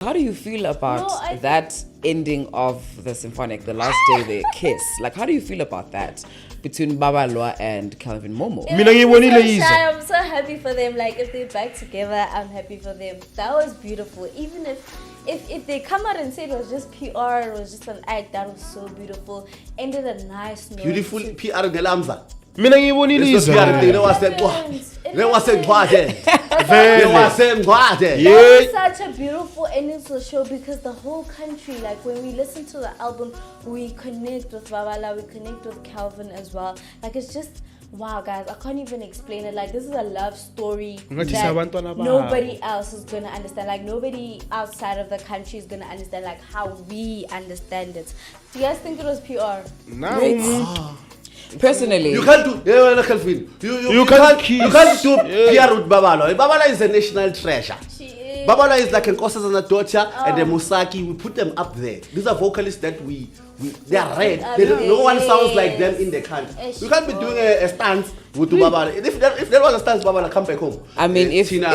How do you feel about that ending of the symphonic, the last day they kiss? Like, how do you feel about that between Babalwa and Kelvin Momo? I'm so happy for them. Like, if they're back together, I'm happy for them. That was beautiful. Even if they come out and say it was just PR, it was just an act, that was so beautiful. Ended a nice note. Beautiful PR ngelamza. Mina ngiyibonile izwa. That was such a beautiful ending to the show because the whole country, like when we listen to the album, we connect with Babalwa, we connect with Kelvin as well. Like it's just, wow guys, I can't even explain it. Like this is a love story that nobody else is going to understand. Like nobody outside of the country is going to understand like how we understand it. Do you guys think it was PR? No. Personally, you can't do Kelvin. You can't do PR with Babalwa. Babalwa is a national treasure. Babalwa is like an Nkosazana daughter and the Musaki. We put them up there. These are vocalists that they are red. No one sounds like them in the country. You can't be doing a stunt with Babalwa. If there was a stunt, Babalwa, come back home. I mean, if they can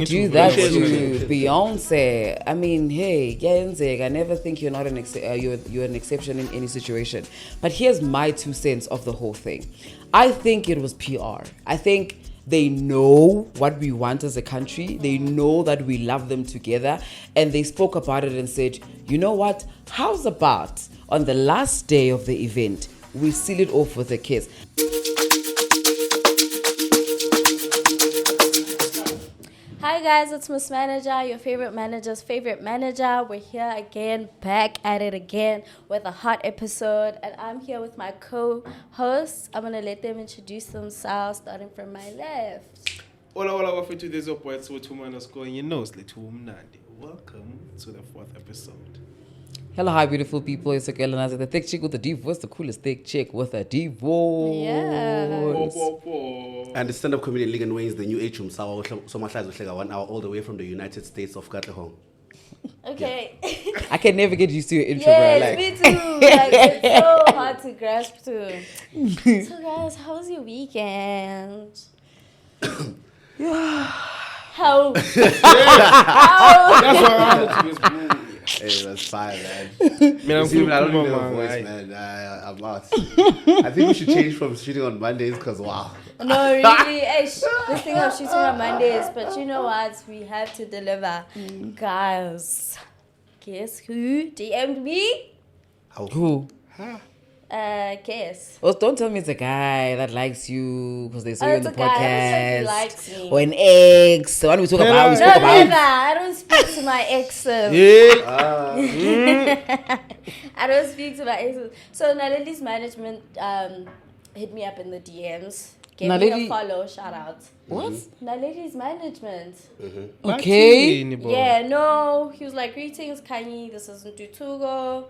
do that to Beyonce, I mean, hey, Genzeg, I never think you're not you're an exception in any situation. But here's my 2 cents of the whole thing. I think it was PR. I think they know what we want as a country. They know that we love them together. And they spoke about it and said, you know what? How's about on the last day of the event, we seal it off with a kiss? Hi guys, it's Miss Manager, your favorite manager's favorite manager. We're here again, back at it again with a hot episode. And I'm here with my co-hosts. I'm going to let them introduce themselves, starting from my left. Hola, wafethu, there's your poets with _, you know, welcome to the 4th episode. Hello, hi, beautiful people. It's Kelvin, the thick chick with a deep voice, the coolest thick chick with a deep voice. Yeah. And the stand-up comedian Ligan Wayne is the new age so much like 1 hour all the way from the United States of Katlehong. Okay. I can never get used to your intro, yes, bro. Like. me too. Like, it's so hard to grasp too. So guys, how was your weekend? How? That's what I'm doing. Hey, that's fine, man. I don't even have a voice, man. I'm out. I think we should change from shooting on Mondays because, wow. No, really. This thing of shooting on Mondays, but you know what? We have to deliver. Guys, guess who DM'd me? Who? Guess. Well, don't tell me it's a guy that likes you because they saw you on the It's a guy. I podcast. don't know if he likes me. Or an ex. The one we spoke about. We spoke No, about. never. I don't speak to my exes. I don't speak to my exes. So Naleli's management hit me up in the DMs. Gave me a follow. Shout out. What? Naleli's management. Mm-hmm. Okay. Yeah, no. He was like, greetings, Kanye. This isn't Tutugo.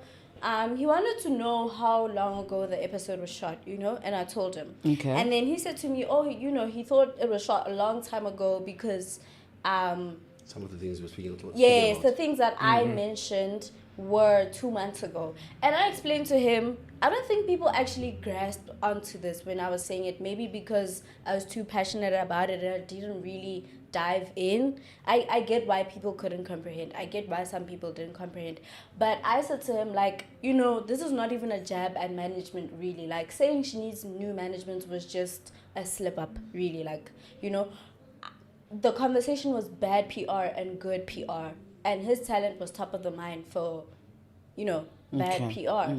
He wanted to know how long ago the episode was shot, you know, and I told him. Okay. And then he said to me, oh, you know, he thought it was shot a long time ago because some of the things we're speaking about. yes, the things that I mentioned were 2 months ago. And I explained to him, I don't think people actually grasped onto this when I was saying it, maybe because I was too passionate about it and I didn't really dive in. I get why people couldn't comprehend. I get why some people didn't comprehend. But I said to him, like, you know, this is not even a jab at management, really. Like, saying she needs new management was just a slip up, really. Like, you know, the conversation was bad PR and good PR. And his talent was top of the mind for, you know, bad PR,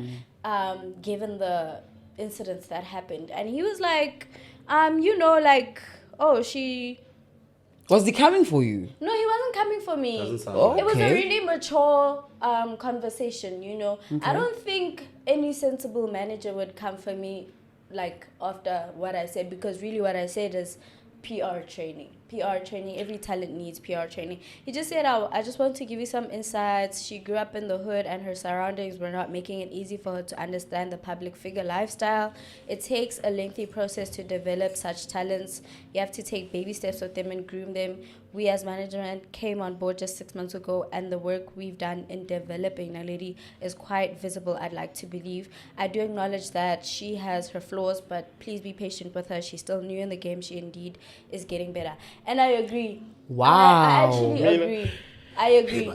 given the incidents that happened. And he was like, you know, like, oh, she... Was he coming for you? No, he wasn't coming for me. Doesn't sound Oh, It was a okay. really mature conversation, you know. I don't think any sensible manager would come for me, like, after what I said, because really what I said is PR training. Every talent needs PR training. He just said, I just want to give you some insights. She grew up in the hood and her surroundings were not making it easy for her to understand the public figure lifestyle. It takes a lengthy process to develop such talents. You have to take baby steps with them and groom them. We as management came on board just 6 months ago, and the work we've done in developing Naledi is quite visible, I'd like to believe. I do acknowledge that she has her flaws, but please be patient with her. She's still new in the game. She indeed is getting better. And I agree. Wow. I actually agree. I agree.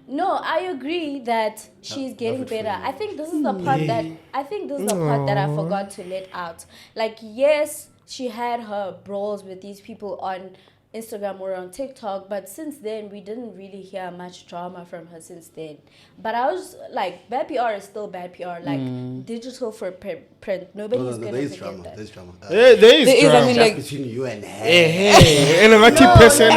No, I agree that she's getting better. I think this is the part that I forgot to let out. Like, yes, she had her brawls with these people on Instagram or on TikTok, but since then we didn't really hear much drama from her since then. But I was like, bad PR is still bad PR. Like digital for print, nobody's gonna forget that. There's drama. There is drama. I mean, like, Between you and her. Hey, and I'm personal.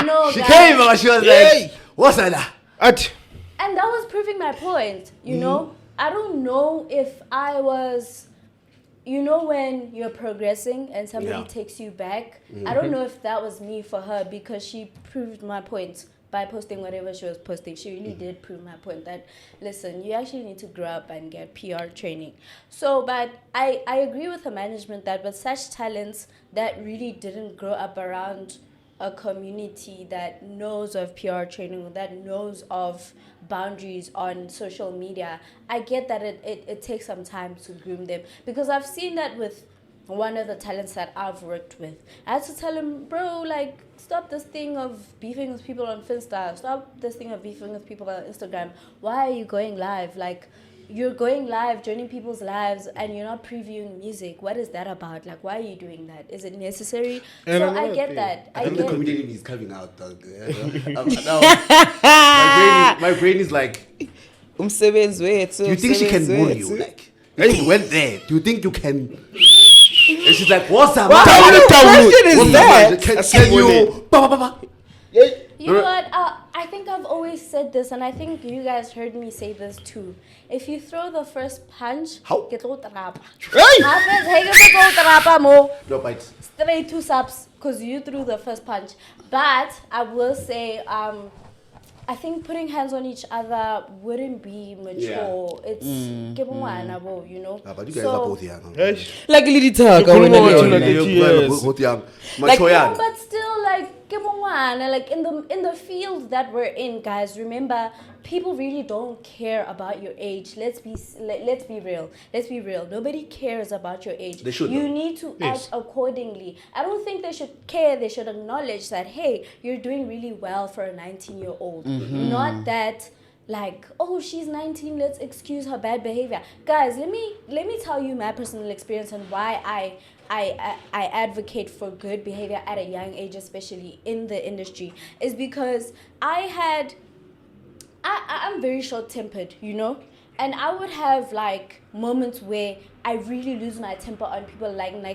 No, She guys. came and she was like, what's that? And that was proving my point, you know? I don't know if I was, you know, when you're progressing and somebody takes you back, I don't know if that was me for her, because she proved my point by posting whatever she was posting. She really did prove my point that, listen, you actually need to grow up and get PR training. So, but I agree with the management that with such talents that really didn't grow up around a community that knows of PR training, that knows of boundaries on social media, I get that it takes some time to groom them. Because I've seen that with one of the talents that I've worked with. I had to tell him, bro, like, stop this thing of beefing with people on Finsta. Stop this thing of beefing with people on Instagram. Why are you going live? Like, you're going live, joining people's lives, and you're not previewing music. What is that about? Like, why are you doing that? Is it necessary? And so I get that. I think get the comedian is coming out, dog. My brain is like, do you think she can moon you? Like, when you went there, do you think you can? And she's like, what's up? What kind of question is that? Can you? You know what? I think I've always said this, and I think you guys heard me say this too. If you throw the first punch, How? get out No bites. straight to subs, because you threw the first punch. But I will say, I think putting hands on each other wouldn't be mature. It's you know. But you guys are both young. Like Lady Talk. Both young. Mature young. No, but still, like in the field that we're in, guys, remember, people really don't care about your age. Let's be real. Nobody cares about your age. They should. You need to act accordingly. I don't think they should care. They should acknowledge that, hey, you're doing really well for a 19-year-old. Not that, like, oh, she's 19, let's excuse her bad behavior. Guys, let me tell you my personal experience and why I advocate for good behavior at a young age, especially in the industry, is because I'm very short-tempered, you know? And I would have, like, moments where I really lose my temper on people, like, and I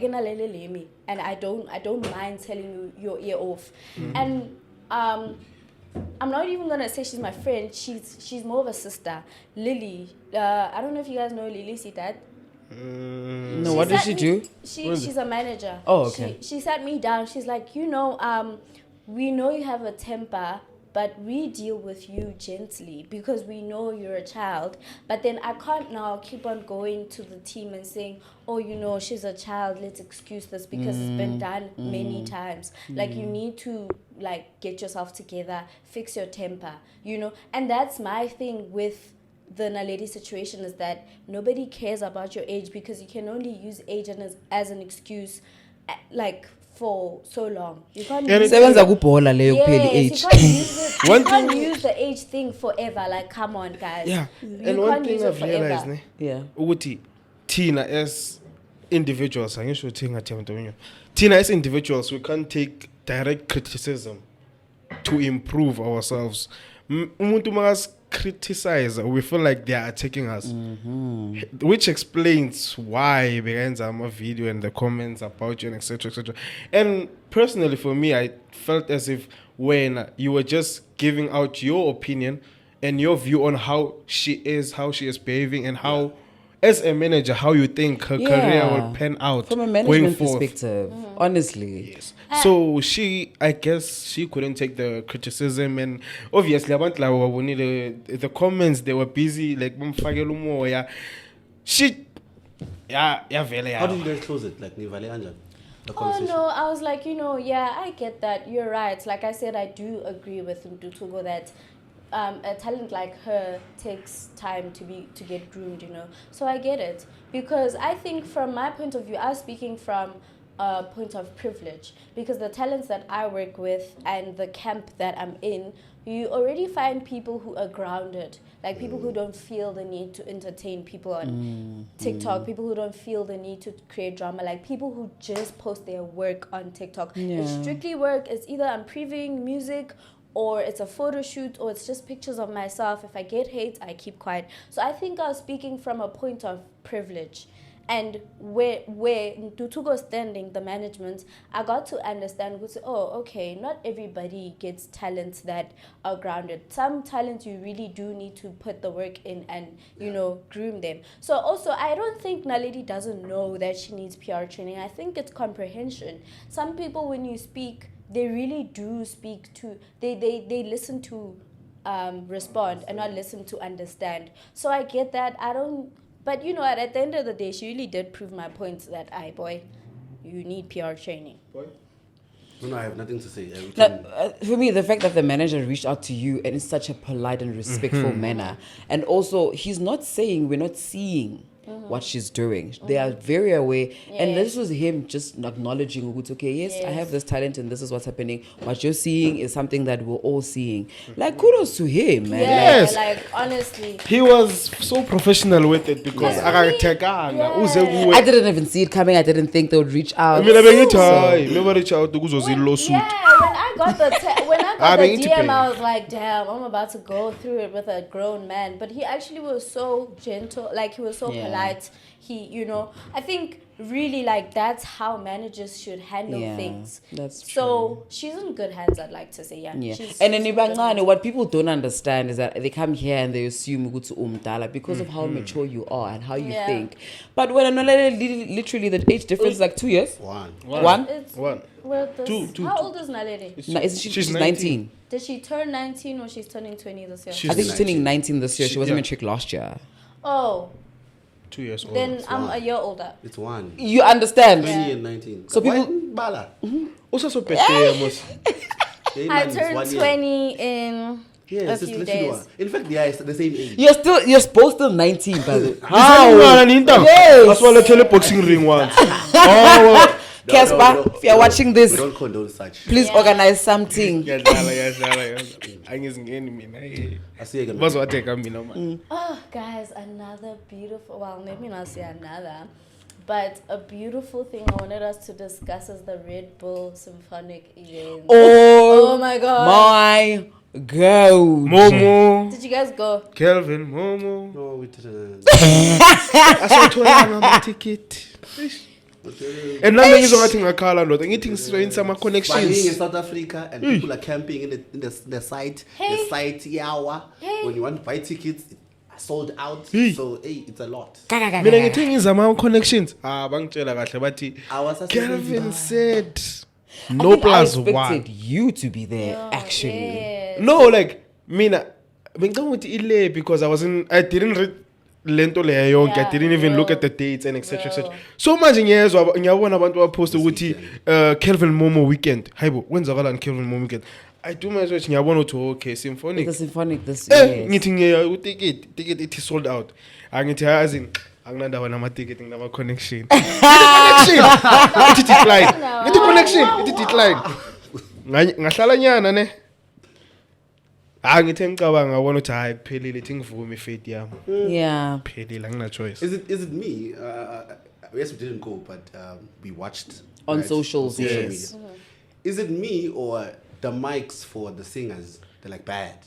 don't mind telling you your ear off. And I'm not even gonna say she's my friend. She's more of a sister. Lily. I don't know if you guys know Lily Sitat. No, what does she do? She's a manager. Oh, okay. She sat me down. She's like, you know, we know you have a temper, but we deal with you gently because we know you're a child. But then I can't now keep on going to the team and saying, oh, you know, she's a child, let's excuse this because it's been done many times. Like, you need to, like, get yourself together, fix your temper, you know. And that's my thing with the Naledi situation, is that nobody cares about your age because you can only use age as an excuse, like, for so long. You can't use age. You can't use the age thing forever. Like, come on, guys. Yeah. You And one can't thing use it I've realized, forever. Yeah. Uguti, Tina as individuals, Tina as individuals, we can't take direct criticism to improve ourselves. Umuntu mas criticize, we feel like they are attacking us, which explains why behind a video and the comments about you and etc. And personally, for me, I felt as if when you were just giving out your opinion and your view on how she is behaving, and how, as a manager, how you think her career will pan out from a going management forth. perspective. Honestly, yes. So I guess she couldn't take the criticism, and obviously about the comments, they were busy like she How did you guys close it? Like, the Oh conversation? no, I was like, you know, yeah, I get that. You're right. Like I said, I do agree with Mtutugo that a talent like her takes time to get groomed, you know. So I get it, because I think from my point of view, I was speaking from a point of privilege, because the talents that I work with and the camp that I'm in, you already find people who are grounded, like people who don't feel the need to entertain people on TikTok, people who don't feel the need to create drama, like people who just post their work on TikTok. It's strictly work. It's either I'm previewing music, or it's a photo shoot, or it's just pictures of myself. If I get hate, I keep quiet. So I think I was speaking from a point of privilege. And where Ntutuko standing, the management, I got to understand, okay, not everybody gets talents that are grounded. Some talents you really do need to put the work in and, groom them. So also, I don't think Naledi doesn't know that she needs PR training. I think it's comprehension. Some people, when you speak, they really do speak to, they listen to respond and not listen to understand. So I get that. But you know what, at the end of the day, she really did prove my point that, you need PR training. Boy? No, I have nothing to say. For me, the fact that the manager reached out to you and in such a polite and respectful manner, and also he's not saying we're not seeing what she's doing. They are very aware, and this was him just acknowledging, okay, yes, I have this talent and this is what's happening. What you're seeing is something that we're all seeing. Like, kudos to him, man. Yes. Like honestly, he was so professional with it because I didn't even see it coming. I didn't think they would reach out. I mean, never reach out to lawsuit. when I got the DM, I was like, damn, I'm about to go through it with a grown man. But he actually was so gentle, like he was so polite. He, I think really like that's how managers should handle things. That's true. So she's in good hands, I'd like to say. Yeah. And then what people don't understand is that they come here and they assume umdala because of how mature you are and how you think. But when literally the age difference is like 2 years. One. Two. How old is Naledi? She's 19. Did she turn 19 or she's turning 20 this year? I think she's turning 19 this year. She was in matric last year. Oh. 2 years old. Then I'm a year older. It's one. You understand? 20 and 19. So people... Bala. Also so birthday. I turned 20 in a few days. In fact, they are the same age. You're supposed to 19, brother. How? Yes. That's why I tell you boxing ring once. Casper, if you're watching this, we don't condone such. Please organize something. Oh, guys, another beautiful, well, maybe not say another, but a beautiful thing I wanted us to discuss is the Red Bull Symphonic event. Oh my God. My God. Momo. Did you guys go? Kelvin, Momo. No, we didn't. I saw my ticket. And now there's nothing I call on. I think it's in some connections. Being in South Africa and people are camping in the site. The site, when you want to buy tickets, it's sold out. So, it's a lot. The thing is, among connections. Kelvin said, no plus one. I expected you to be there, actually. Yes. No, like, because I didn't read lento leyo yonke. I didn't even look at the dates and etc etc. So much ngiyezwa ngiyabona abantu bapost ukuthi Kelvin Momo weekend. Hayibo wenzakala Kelvin Momo weekend. I do my search ngiyabona ukuthi okay symphonic. The symphonic this year. Ngithi ngiya ticket it is sold out. Angithi yazi anginandaba nama ticket nginama connection. It decline. Ngithi connection it decline. Ngahlala nyana ne. Ngithe ngicabanga ngabona ukuthi hayi kuphelile thi ngivume ifate yami. Yeah. Kuphelile angina choice. Is it me? Yes, we didn't go, but we watched on socials. Yes. Is it me or the mics for the singers? They're like bad.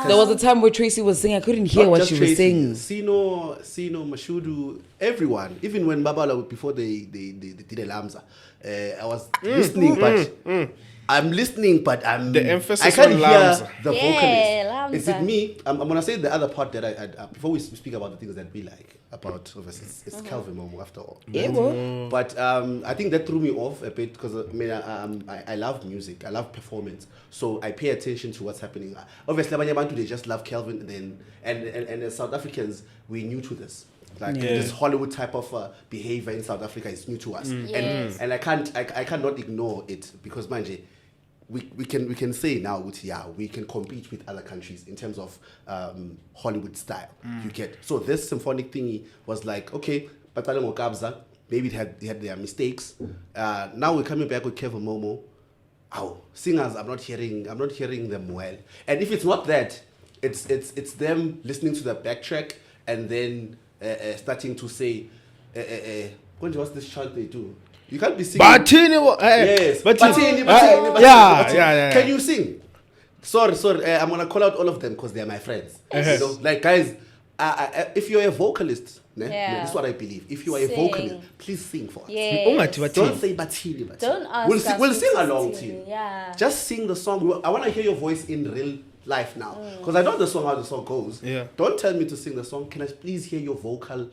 There was a time where Tracy was singing. I couldn't hear what she was saying. Sino, Mashudu, everyone. Even when Babalwa, before they did a Lamza, I was listening, but I'm listening, but the emphasis I can't on hear Lamza. the vocalist. Lamza. Is it me? I'm gonna say the other part that I before we speak about the things that we like about. Obviously, it's Kelvin Momo after all. Yeah, but I think that threw me off a bit because I love music, I love performance, so I pay attention to what's happening. Obviously, Abanyabantu, they just love Kelvin, and as South Africans, we're new to this. Like this Hollywood type of behavior in South Africa is new to us, and I cannot ignore it because manje. We can say now we can compete with other countries in terms of Hollywood style. You get so this symphonic thingy was like okay, Patale Mokabza, maybe it had their mistakes. Now we're coming back with Kelvin Momo. Singers, I'm not hearing them well. And if it's not that, it's them listening to the backtrack and then starting to say, what's this chant they do? You can't be singing. Yes. Batini. Yeah. Can you sing? Sorry. I'm gonna call out all of them because they're my friends. You know, like guys, if you're a vocalist, this is what I believe. If you are a vocalist, please sing for us. Yes. Don't say batini. Don't ask We'll us sing to along sing. to you. Yeah. Just sing the song. I want to hear your voice in real life now because I know the song how the song goes. Yeah. Don't tell me to sing the song. Can I please hear your vocal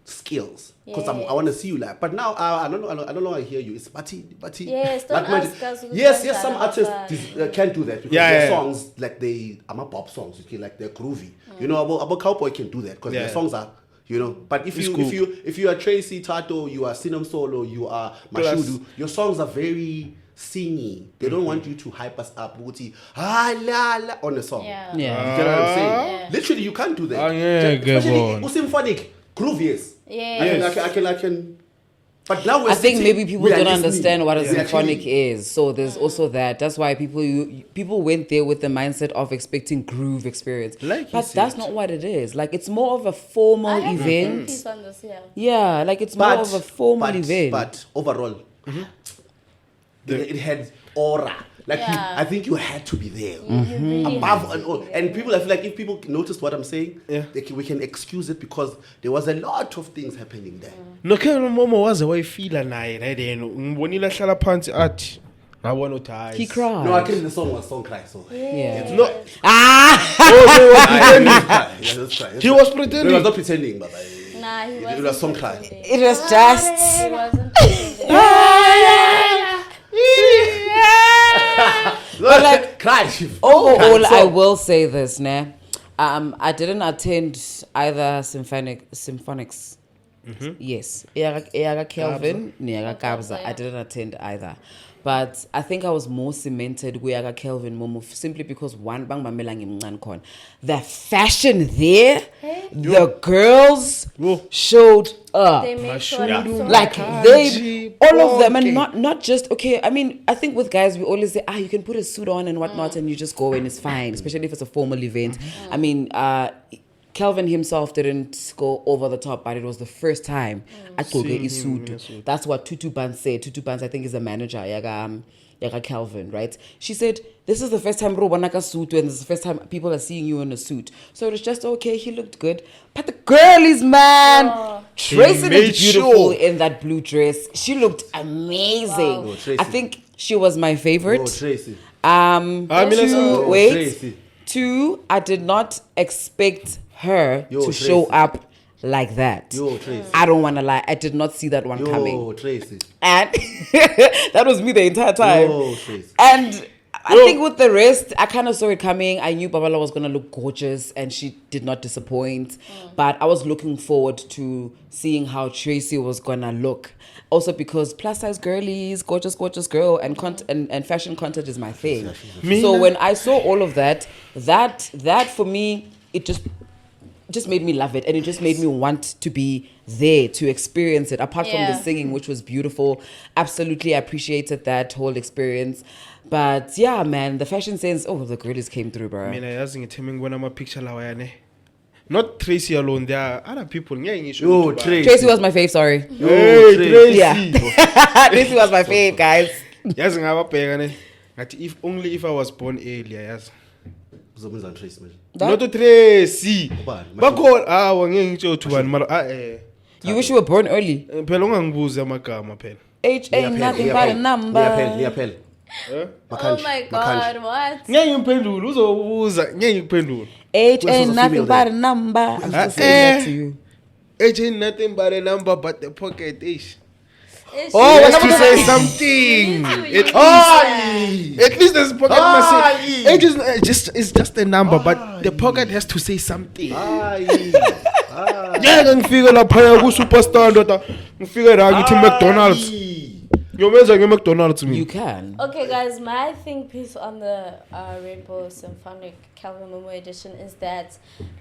skills? Because I want to see you live. But now I don't know. I hear you. It's batini. Yes. Don't ask us. Yes. Some artists can't do that because their songs like I'm a pop songs. Okay, like they're groovy. You know, about Cowboy can do that because their songs are. You know, but if you are Tracy, Tato, you are Sinam Solo, you are Mashudu, your songs are very singy. They don't want you to hype us up, on the song. Yeah. You get what I'm saying? Yeah. Literally, you can't do that. Especially Bull Symphonic, groove, yes. I can. But now I think maybe people don't understand what a symphonic is. So there's also that. That's why people went there with the mindset of expecting groove experience. But that's not what it is. Like it's more of a formal event. Yeah, like it's more of a formal event. But overall, it had aura. Like I think you had to be there. Above and all. And people, I feel like if people noticed what I'm saying, we can excuse it because there was a lot of things happening there. No, Kelvin Momo was a way feeler night. When you lashala panty at, I want to die. He cried. No, I think the song was song cry. So yeah. No. He was pretending. He was not pretending, but nah, he it was song cry. It was just. He wasn't. But like, cry. Overall, I will say this, ne? I didn't attend either symphonics. Yes, Eyaga Kelvin, Eyaga Kabza. I didn't attend either, but I think I was more cemented with Eyaga Kelvin Momo simply because one bang mamelang imncane khona. The fashion there, the girls showed up. They made sure Like they, all of them, and not just okay. I mean, I think with guys we always say, you can put a suit on and whatnot, and you just go and it's fine, especially if it's a formal event. I mean, Kelvin himself didn't go over the top, but it was the first time I could get his suit. That's what Tutu Bans said. Tutu Bans, I think, is the manager, Yaga Kelvin, right? She said, this is the first time Robanaka suit, and this is the first time people are seeing you in a suit. So it was just okay, he looked good. But the girlies, man, Tracy looked beautiful in that blue dress. She looked amazing. Wow. I think she was my favorite. Tracy. Two, I did not expect her to show up like that. I don't want to lie. I did not see that one coming. Tracy. And that was me the entire time. Tracy. And I think with the rest, I kind of saw it coming. I knew Babalwa was going to look gorgeous and she did not disappoint. But I was looking forward to seeing how Tracy was going to look. Also because plus size girlies, gorgeous girl, and fashion content is my thing. So when I saw all of that for me, it just made me love it, and it just made me want to be there to experience it. Apart from the singing, which was beautiful, absolutely appreciated that whole experience. But yeah, man, the fashion sense. Oh, the girlies came through, bro. I was thinking when I'm a picture not Tracy alone. There are other people. Tracy was my fave. Sorry. Tracy. Yeah. Tracy was my fave, guys. Yes, if I was born earlier, yes. Not to Tracy. You wish you were born early. Age ain't nothing but a number. Oh my God, what? Age ain't nothing but a number. I'm still saying that to you. Age ain't nothing but a number, but the pocket is. Oh, has to say something. At least there's pocket message. Age is just a number, but the pocket has to say something. Yeah, then figure out how superstar. Figure out to McDonald's. You're mentioning McDonald's to me. You can. Okay, guys, my think piece on the Red Bull Symphonic Kelvin Momo edition is that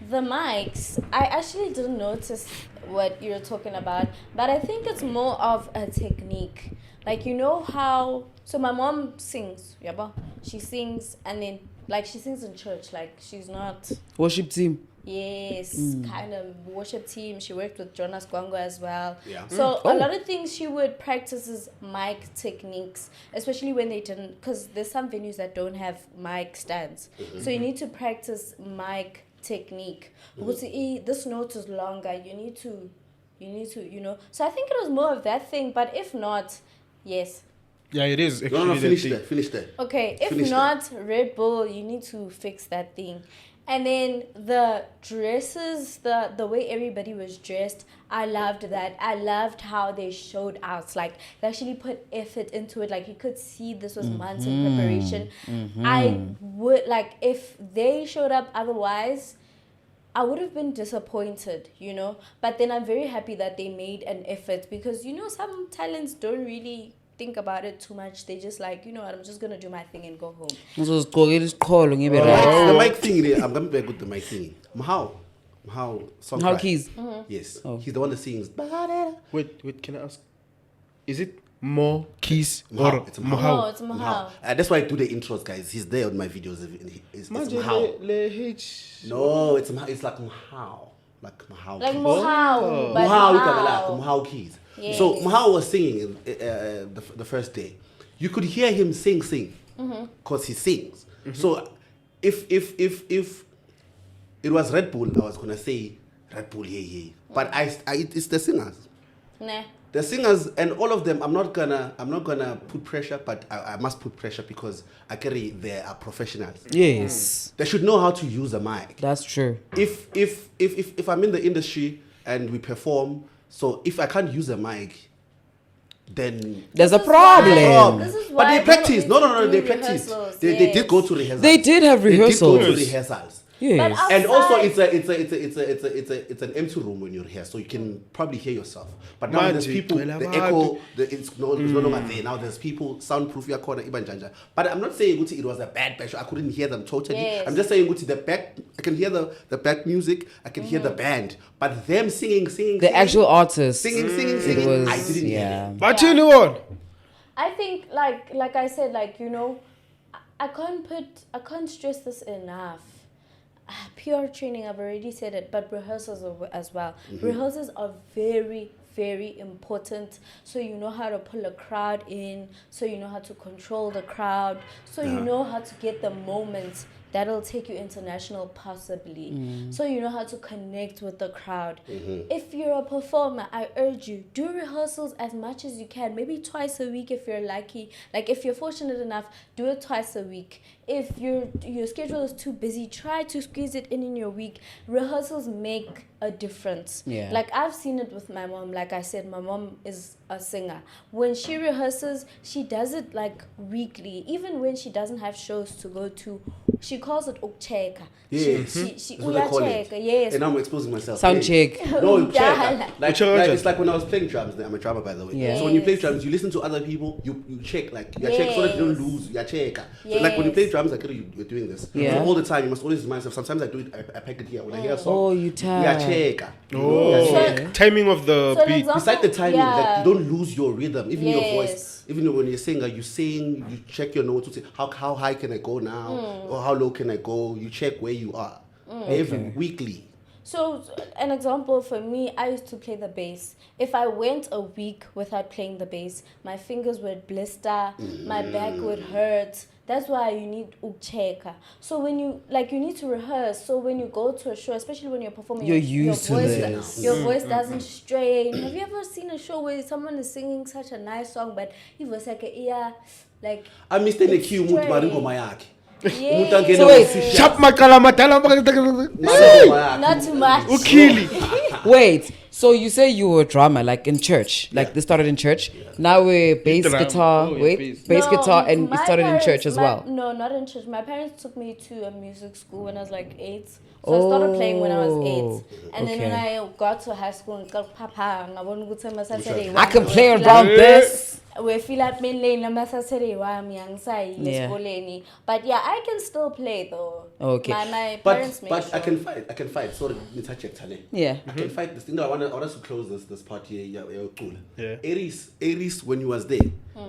the mics, I actually didn't notice what you're talking about, but I think it's more of a technique. Like, you know how, so my mom sings, yeah, she sings, and then, like, she sings in church, like, she's not... Worship team. Yes, kind of worship team. She worked with Jonas Gwango as well. Yeah. So a lot of things she would practice is mic techniques, especially when they didn't, because there's some venues that don't have mic stands. So you need to practice mic technique. Because this note is longer. You need to, you know. So I think it was more of that thing. But if not, yes. Yeah, it is. Actually No, finish that. Okay, if Finish not, Red Bull, you need to fix that thing. And then the dresses, the way everybody was dressed, I loved that. I loved how they showed out. Like, they actually put effort into it. Like, you could see this was months in preparation. I would, like, if they showed up otherwise, I would have been disappointed, you know. But then I'm very happy that they made an effort because, you know, some talents don't really think about it too much. They just like, you know what, I'm just gonna do my thing and go home. The mic thing, I'm going back with the mic thing. Mahau song. How keys? Yes. Oh. He's the one that sings. Wait, can I ask? Is it more keys Mahau. or It's No, Mahau? it's Mahal. That's why I do the intros, guys. He's there on my videos. It's Mahau. H. No, it's like Mahau. Like Mahau. Like keys. Mohau. but Mahau keys. Yes. So Mahau was singing the first day. You could hear him sing, because he sings. So if it was Red Bull, I was gonna say Red Bull, yeah. But it's the singers. Nah. The singers and all of them. I'm not gonna put pressure, but I must put pressure because they are professionals. Yes. They should know how to use a mic. That's true. If I'm in the industry and we perform, so if I can't use a mic, then There's a This is why- problem. This is but why they practice. people No, need they to do practice. rehearsals, They yes. did go to rehearsals. They did have They did go rehearsals. to rehearsals. Yes. But And also, outside- it's an empty room when you rehearse, so you can probably hear yourself. But now there's Magic, people, the Babalwa. echo, it's no longer there. Now there's people, soundproof your corner, Iban Janja. But I'm not saying Guti, it was a bad batch. I couldn't hear them totally. Yes. I'm just saying Guti, the back, I can hear the back music, I can hear the band, but them singing, The actual artist. singing, It was, I didn't hear yeah. them. But you know what? I think like I said, like, you know, I can't stress this enough. PR training, I've already said it, but rehearsals as well. Rehearsals are very, very important. So you know how to pull a crowd in, so you know how to control the crowd, so you know how to get the moments that'll take you international possibly. So you know how to connect with the crowd. If you're a performer, I urge you, do rehearsals as much as you can, maybe twice a week if you're lucky. Like, if you're fortunate enough, do it twice a week. If your schedule is too busy, try to squeeze it in your week. Rehearsals make a difference. Yeah. Like, I've seen it with my mom. Like I said, my mom is a singer. When she rehearses, she does it like weekly. Even when she doesn't have shows to go to, she calls it ukcheka. Yes. She That's what they call it. yes. And now I'm exposing myself. Sound Hey. check. No, check. Yeah. Like, it's like when I was playing drums. I'm a drummer, by the way. Yeah. So when you play drums, you listen to other people. You check, like you check so that you don't lose. You check. So like when you play Yes. drums, like you're doing this. Yeah. So all the time, you must always remind yourself. Sometimes I do it. I pack it here when I hear a song. Oh, you tell. Yeah, check. Oh, So- timing of the So an beat. example- Besides the timing, like Yeah. you don't lose your rhythm, even your voice. Yes. Even when you're a singer, you sing, you check your notes, you say how high can I go now, or how low can I go. You check where you are every weekly. So, an example for me, I used to play the bass. If I went a week without playing the bass, my fingers would blister, my back would hurt. That's why you need ukcheka. So when you need to rehearse. So when you go to a show, especially when you're performing, You're used to this. Your voice doesn't strain. Have you ever seen a show where someone is singing such a nice song, but it was like a ear, like I missed the it's queue, umuntu strained. mari ngoma yakhe. Yeah. Umuntu angene So wait, official. Sharp makala matala. Mari ngoma yakhe. Not too much. Ukili. Wait, so you say you were a drummer, like in church, like Yeah. this started in church. Now we're bass Drum. guitar. Oh, yeah, Wait, bass. bass guitar, and my it started in parents- church as well. No, not in church. My parents took me to a music school when I was like 8. So I started playing when I was 8. And then when okay. I got to high school, I got Papa, and I wanted to tell my Saturday. I can play around this. we feel at mainly namasasere wami angisai Yeah. esikoleni. But yeah, I can still play though. Okay. My parents make But sure. I can fight. Sorry, Yeah. I can fight this thing. No, I want us to close this part here. Yeah. Aries, when he was there,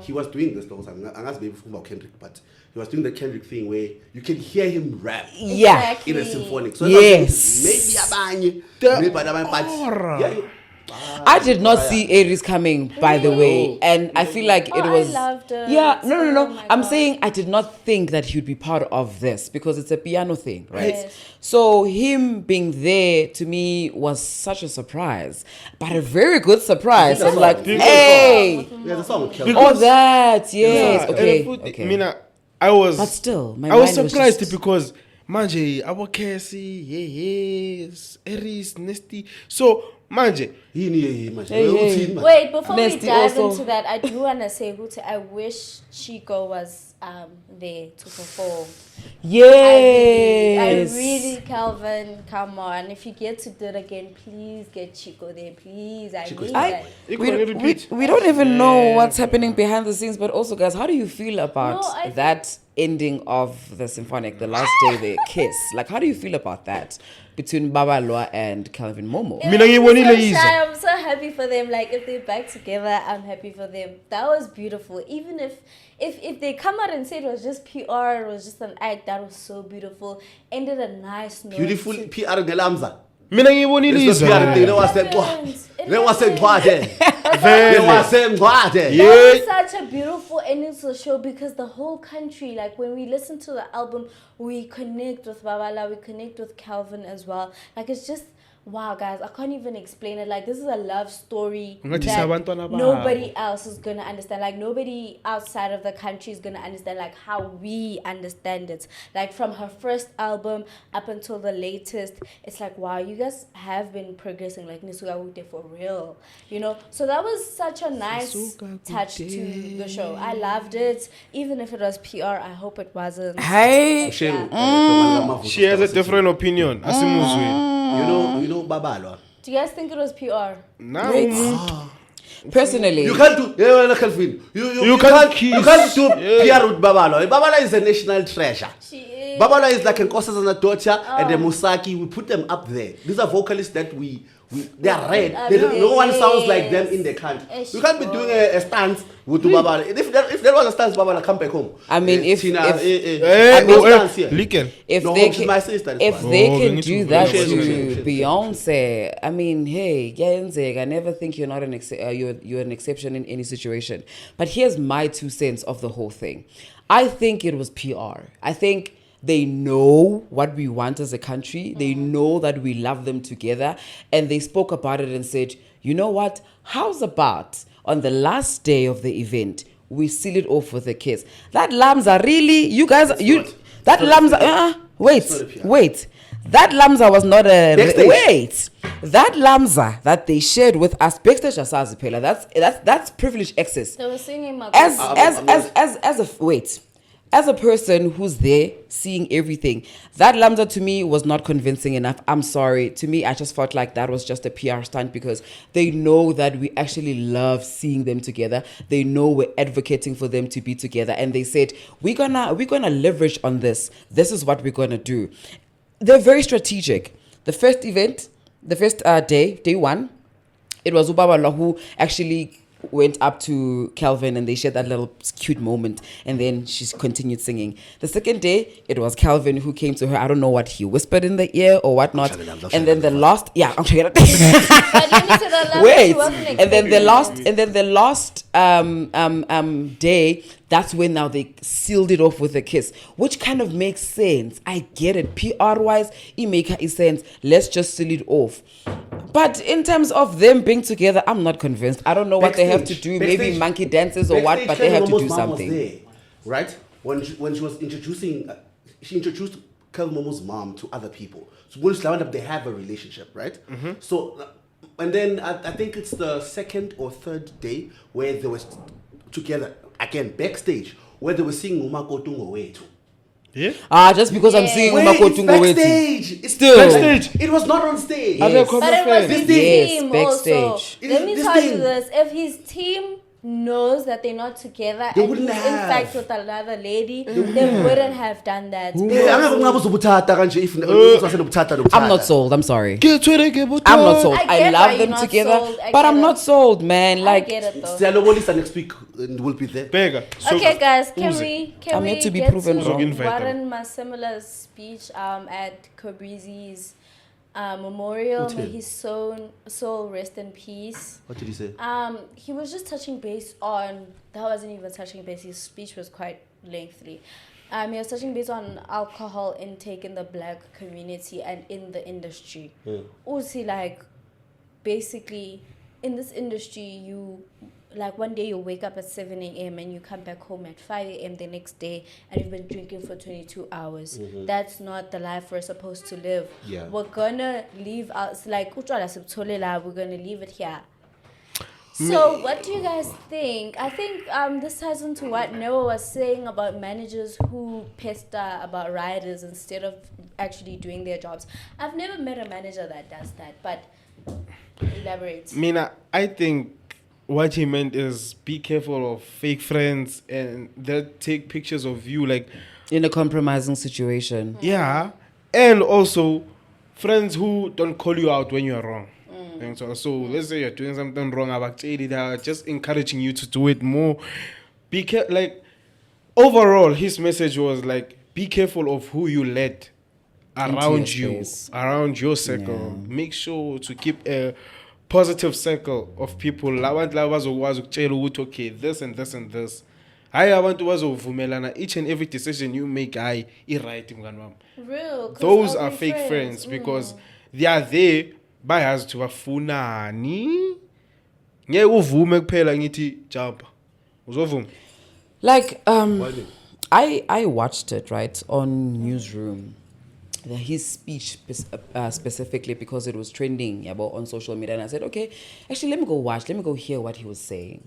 he was doing this. I'm not maybe about Kendrick, but he was doing the Kendrick thing where you can hear him rap Yeah. in a symphonic. So Yes. maybe I did not see Aries coming, by the way, and I feel like it was. I loved it. Yeah, no. Oh my I'm God. saying I did not think that he would be part of this because it's a piano thing, right? Yes. So him being there to me was such a surprise, but a very good surprise. I'm like, hey, Yeah, the song with Kelvin. oh that, yes, Yeah, okay, and okay. Mina, I was. But still, my I was mind surprised just- because manje our Casey, yes, Aries, Nesty. So manje, Hey. Wait, before we Nasty dive also. into that, I do want to say, Guti, I wish Chico was there to perform. Yes. I really, Kelvin, come on. If you get to do it again, please get Chico there, please. I need that. We don't even know what's happening behind the scenes, but also, guys, how do you feel about No, I think- that ending of the symphonic, the last day they kiss? Like, how do you feel about that between Babalwa and Kelvin Momo? Mina ngiyibonile so yize. shy. I'm so happy for them. Like, if they're back together, I'm happy for them. That was beautiful. Even if they come out and say it was just PR, it was just an act, that was so beautiful. Ended a nice note. Beautiful to- PR ngelamza. mina ngiyibonile It's not PR yize. thing. There was a That was such a beautiful ending to the show because the whole country, like when we listen to the album, we connect with Babala, we connect with Kelvin as well. Like it's just, wow, guys, I can't even explain it. Like this is a love story Ngathi that sabantwana babo. nobody else is gonna understand. Like nobody outside of the country is gonna understand like how we understand it. Like from her first album up until the latest, it's like wow, you guys have been progressing like Nisuka Ute for real, you know. So that was such a nice touch to the show. I loved it, even if it was PR. I hope it wasn't. Hey, She has a different opinion. Asimuzwe. You know Babalwa. Do you guys think it was PR? Now personally, You can't do Kelvin. You can't do PR with Babalwa. Babalwa is a national treasure. She is. Babalwa is like an Nkosazana daughter and the Musaki. We put them up there. These are vocalists that we they are red. No one sounds like them in the country. You can't be doing a stance with Babalwa. If there was a stance, Babalwa come back home. I mean, if Liken. if No, they she's my sister, that's if why. they Oh, can we do need to that share, to share. Beyonce, I mean, hey, I never think you're not you're an exception in any situation. But here's my 2 cents of the whole thing. I think it was PR. I think they know what we want as a country. They know that we love them together, and they spoke about it and said, you know what? How's about on the last day of the event we seal it off with a kiss? That Lamza really, you guys, that Lamza. Wait. That Lamza was not a Backstage. That Lamza that they shared with us backstage asazipela. That's privilege access. They were singing my As a person who's there seeing everything, that Lamza to me was not convincing enough. I'm sorry. To me, I just felt like that was just a PR stunt because they know that we actually love seeing them together. They know we're advocating for them to be together, and they said we're gonna leverage on this. This is what we're gonna do. They're very strategic. The first event, the first day 1, it was Babalwa who actually went up to Kelvin and they shared that little cute moment, and then she continued singing. The second day, it was Kelvin who came to her. I don't know what he whispered in the ear or whatnot. And then the last, I'm trying to wait. And then the last day, that's when now they sealed it off with a kiss, which kind of makes sense. I get it. PR wise, it makes sense. Let's just seal it off. But in terms of them being together, I'm not convinced. I don't know what they have to do. Maybe monkey dances or what, but they have to do something. There, right? When she was introducing, she introduced Kelvin Momo's mom to other people. So once they have a relationship, right? So, and then I think it's the second or third day where they were together again backstage, where they were singing Umako Tungo Wetu. Yeah. Just because I'm seeing Wait, Umako it's Tungo Wetu. backstage. It's Still. backstage. It was not on stage. Yes. But it was his This team thing. also. Backstage. Let me This tell you thing. this: if his team knows that they're not together They and wouldn't he's in have. fact with another lady, they wouldn't have done that. I'm not sold. I'm sorry. I'm not I sold. get I why love you're them not together, sold. I but get I'm it. not sold, man. I Like, get it though. Siyalobolisa next week and we'll be there. Bega. So, Okay, guys, can Uze. we I'm yet to be get proven to wrong. Warren Masimula's speech at Kobrizi's memorial? What's May it? his soul rest in peace. What did he say? He was just touching base on, that wasn't even touching base, his speech was quite lengthy. He was touching base on alcohol intake in the black community and in the industry. Also, like, basically, in this industry, you, like, one day you wake up at 7 a.m. and you come back home at 5 a.m. the next day and you've been drinking for 22 hours. That's not the life we're supposed to live. Yeah. We're gonna leave us, like, we're gonna leave it here. So, what do you guys think? I think this ties into what Noah was saying about managers who pester about riders instead of actually doing their jobs. I've never met a manager that does that, but elaborate. Mina, I think what he meant is be careful of fake friends and that take pictures of you, like, in a compromising situation. yeah, and also friends who don't call you out when you are wrong. And so let's say you're doing something wrong, they are just encouraging you to do it more. Like, overall, his message was like, be careful of who you let around your you, space. around your circle. Yeah. Make sure to keep a positive circle of people. Okay, this and this and this. I want to each and every decision you make, right. Real. 'Cause Those I'll are be fake friends because they are there by us to bafuna ni ngeke uvume kuphela ngithi jump uzovuma. Like, I watched it, right, on Newsroom. His speech specifically because it was trending about on social media, and I said, okay, actually let me go hear what he was saying.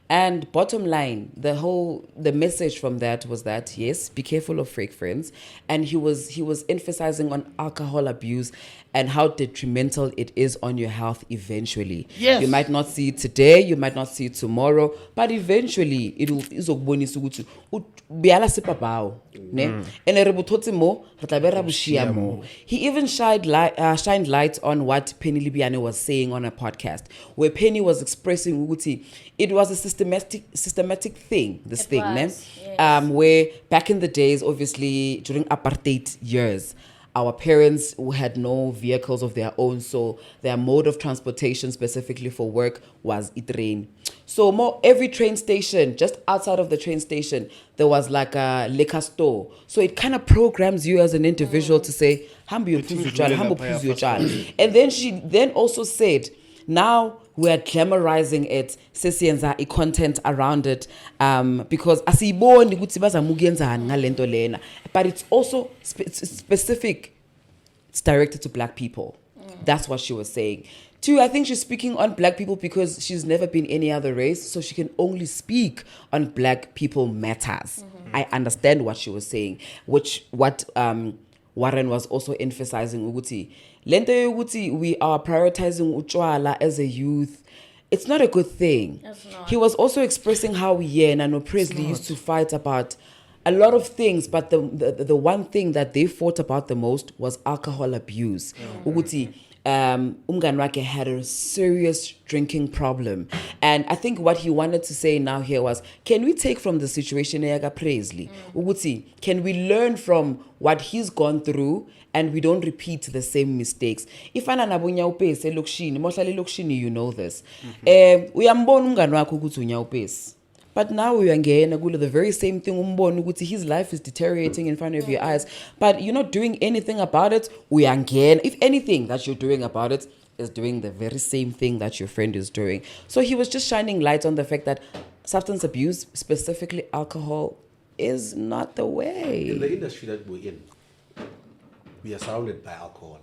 And bottom line, the message from that was that yes, be careful of fake friends, and he was emphasizing on alcohol abuse and how detrimental it is on your health eventually. Yes. You might not see it today, you might not see it tomorrow, but eventually izokubonisa ukuthi biyala sepapaw ne ene re bothotse mo re tla be ra boshia mo. He even shined light on what Penny Libiane was saying on a podcast, where Penny was expressing ukuthi it was a systematic thing, this It thing, was, ne? yes. Where back in the days, obviously during apartheid years, our parents who had no vehicles of their own, so their mode of transportation specifically for work was train. So every train station, just outside of the train station, there was like a liquor store. So it kind of programs you as an individual to say, hambo uphuza utshwala, hambo uphuza utshwala. And then she then also said, now we are glamorizing it, sesiyenza content around it, because asiyiboni ukuthi bazamukuyenzani ngalento lena, but it's also specific. It's directed to black people. That's what she was saying. Two, I think she's speaking on black people because she's never been any other race, so she can only speak on black people matters. I understand what she was saying, what Warren was also emphasizing ukuthi lento yokuthi we are prioritizing utshwala as a youth. It's not a good thing. It's not. He was also expressing how Nano Presley used to fight about a lot of things, but the one thing that they fought about the most was alcohol abuse. Ukuthi umngani wakhe had a serious drinking problem, and I think what he wanted to say now here was, can we take from the situation Yaga Presley? Ukuthi, can we learn from what he's gone through and we don't repeat the same mistakes? If anabunya upesi elokishini, mohlala elokishini, you know this. Uyambona umngani wakho ukuthi unya upesi. But now we are again the very same thing. His life is deteriorating in front of your eyes, but you're not doing anything about it. We are again, if anything that you're doing about it is doing the very same thing that your friend is doing. So he was just shining light on the fact that substance abuse, specifically alcohol, is not the way. In the industry that we're in, we are surrounded by alcohol.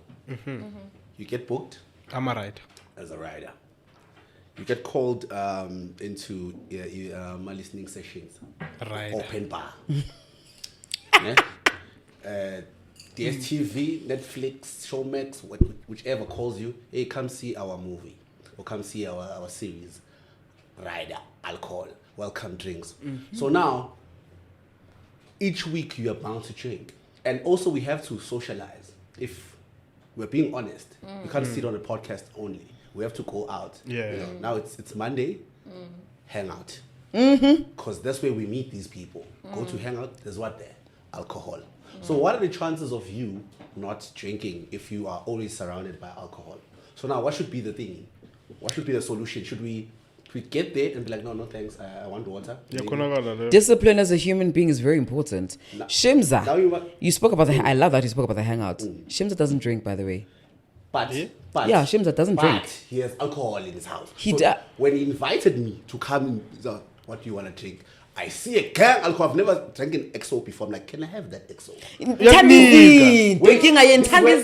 You get booked I'm a rider. as a rider. You get called into my listening sessions. Right. Open bar. DSTV, Netflix, Showmax, whichever calls you, hey, come see our movie or come see our series. rider, alcohol, welcome drinks. So now, each week you are bound to drink. And also we have to socialize. If we're being honest, we can't sit on a podcast only. We have to go out. Yeah. You know, now it's Monday, hang out. Because that's where we meet these people. Go to hang out, there's what there? Alcohol. So what are the chances of you not drinking if you are always surrounded by alcohol? So now what should be the thing? What should be the solution? Should we get there and be like, no thanks, I want water? Discipline as a human being is very important. Shimza, Now you spoke about I love that you spoke about the hangout. Shimza doesn't drink, by the way. But Shimza doesn't drink. He has alcohol in his house. When he invited me to come, what do you want to drink? I see a can alcohol. I've never drank an XO before. I'm like, can I have that XO? This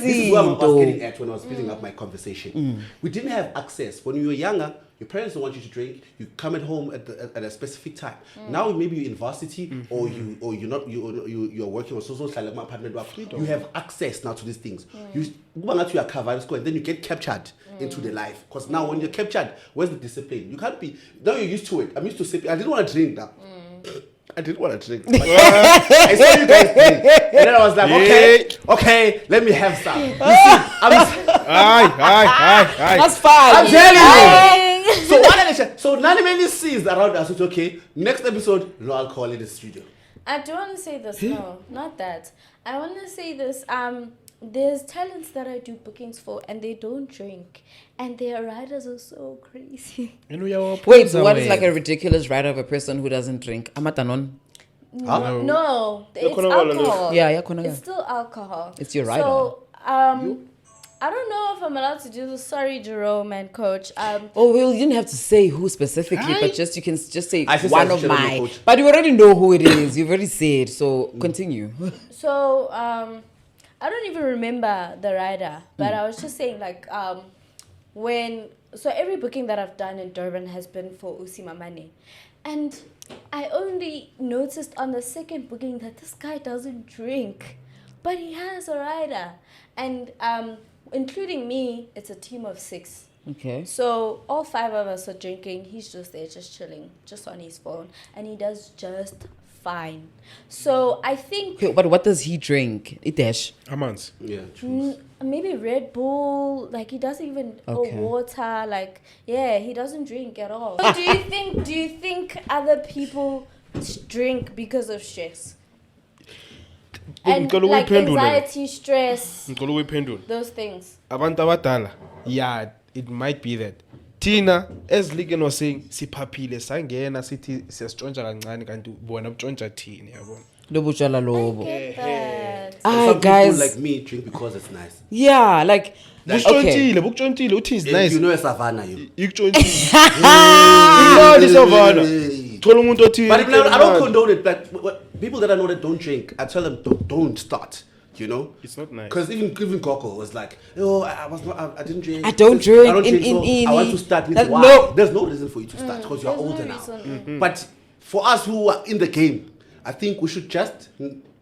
is where I was getting at when I was building up my conversation. We didn't have access. When you were younger, your parents don't want you to drink. You come at home at a specific time. Now maybe you're in varsity or you're working on social like my apartment. You have access now to these things. You are covered, and then you get captured into the life. Because now when you're captured, where's the discipline? You can't be. Now you're used to it. I'm used to sipping. I didn't want to drink now. I didn't want to drink. I saw you guys drink. And then I was like, okay, let me have some. You see, That's fine. I'm telling you. So none of any sees around us. It's okay. Next episode, no alcohol in the studio. I do want to say this. No, not that. I want to say this. There's talents that I do bookings for, and they don't drink, and their riders are so crazy. Wait, so what is like a ridiculous rider of a person who doesn't drink? Amatanon. No, it's alcohol. Yeah, it's still alcohol. It's your rider. So, I don't know if I'm allowed to do this. Sorry, Jerome and Coach. Well, you didn't have to say who specifically, but you can just say one of my. Coach. But you already know who it is. You've already said. So continue. So I don't even remember the rider, but I was just saying like so every booking that I've done in Durban has been for Usimamane, and I only noticed on the second booking that this guy doesn't drink, but he has a rider, and including me, it's a team of 6. Okay. So all 5 of us are drinking. He's just there, just chilling, just on his phone, and he does just fine. So I think. Okay, but what does he drink? Itesh. Amans. Yeah, true. Maybe Red Bull. Like he doesn't even or water. Like he doesn't drink at all. So do you think other people drink because of stress? And like anxiety, stress, those things. Yeah, it might be that. Tina, as Ligan was saying, sipaphile sangena sithi siyasitshontsha kancane kanti bona butshontsha thini yabona. Lobutshala I lobo. get that. Some guys, people like me drink because it's nice. Yeah, like bukuthontile uthi is nice. You know a savannah you. Ikuthontile. Imnandi savannah. Thola umuntu othi. But I don't condone it. Like people that I know that don't drink, I tell them don't start. You know, it's not nice. Because even Coco was like, "Oh, I didn't drink. I don't drink. I want to start with why." No. There's no reason for you to start because you are older now. But for us who are in the game, I think we should just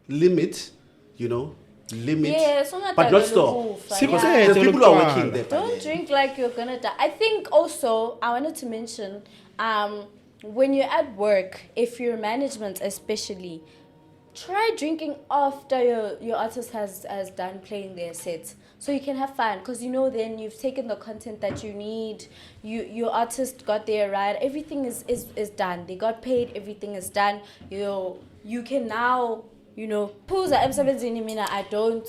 limit. Yeah, so not but not stop. There's people who are working there. Don't drink like you're gonna die. I think also I wanted to mention, when you're at work, if your management especially, try drinking after your artist has done playing their sets, so you can have fun. Because then you've taken the content that you need. Your artist got their ride. Everything is done. They got paid. Everything is done. You can now Puza emsebenzini mina I don't.